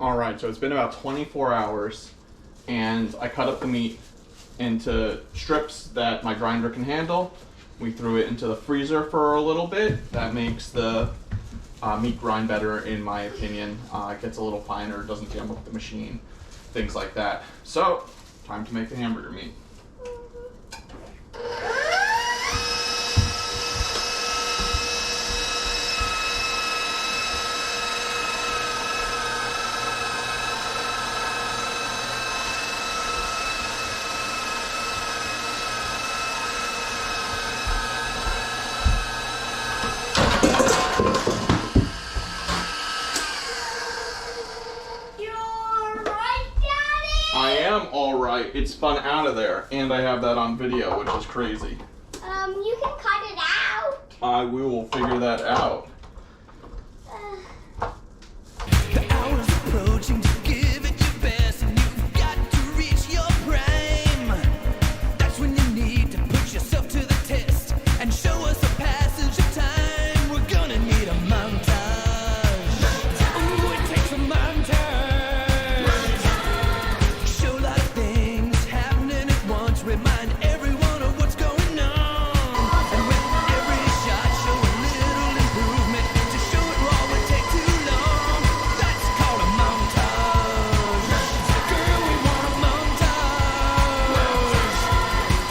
Alright, so it's been about 24 hours, and I cut up the meat into strips that my grinder can handle. We threw it into the freezer for a little bit. That makes the meat grind better, in my opinion. It gets a little finer, doesn't jam up the machine, things like that. So, time to make the hamburger meat. I am alright. It's spun out of there, and I have that on video, which is crazy. You can cut it out. We will figure that out. The hour's approaching to give it your best, and you've got to reach your prime. That's when you need to put yourself to the test and show us a passage of time. We're gonna need a montage. Ooh, it takes a montage. Show a lot of things happening at once. Remind everyone of what's going on. And with every shot, show a little improvement. To show it raw would take too long. That's called a montage. Girl, we want a montage.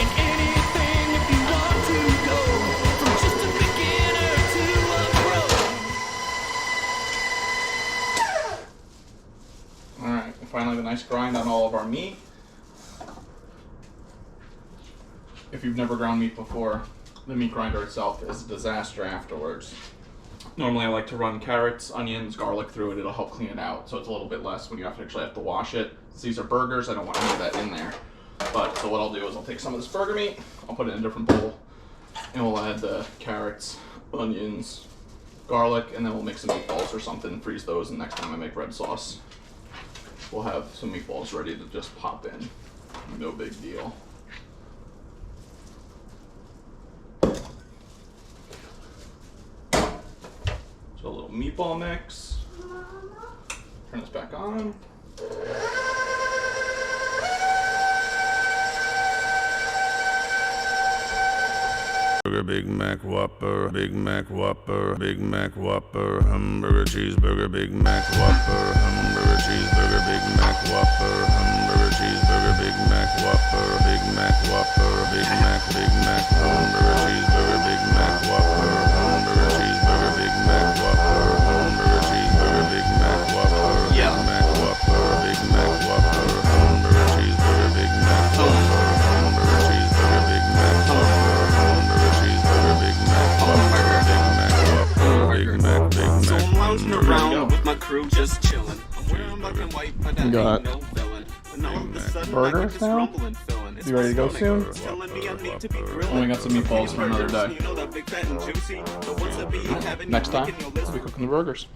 In anything, if you want to go from just a beginner to a pro. Alright, finally the nice grind on all of our meat. If you've never ground meat before, the meat grinder itself is a disaster afterwards. Normally I like to run carrots, onions, garlic through it. It'll help clean it out, so it's a little bit less when you actually have to wash it. Since these are burgers, I don't want any of that in there. But, so what I'll do is I'll take some of this burger meat, I'll put it in a different bowl, and we'll add the carrots, onions, garlic, and then we'll make some meatballs or something, freeze those, and next time I make red sauce, we'll have some meatballs ready to just pop in. No big deal. So a little meatball mix. Turn this back on. Big Mac Whopper, Big Mac Whopper, Big Mac Whopper, hamburger cheeseburger, Big Mac Whopper, hamburger cheeseburger, Big Mac Whopper, hamburger cheeseburger, Big Mac Whopper, Big Mac Whopper, Big Mac, hamburger cheeseburger, Big Mac Whopper, hamburger cheeseburger, Big Mac Whopper, hamburger cheeseburger, Big Mac Whopper, Big Mac Whopper, Big Mac Whopper, hamburger cheeseburger, Big Mac Whopper, hamburger cheeseburger, Big Mac Whopper. So I'm lounging around with my crew just chilling. I'm wearing black and white, but I ain't no villain. But all of a sudden I get this rumbling feeling. You ready to go soon? Telling me I need to be Oh, we got some meatballs for another day. You know that big fat and juicy, the ones that be having Next you time, making your list. we'll be cooking the burgers.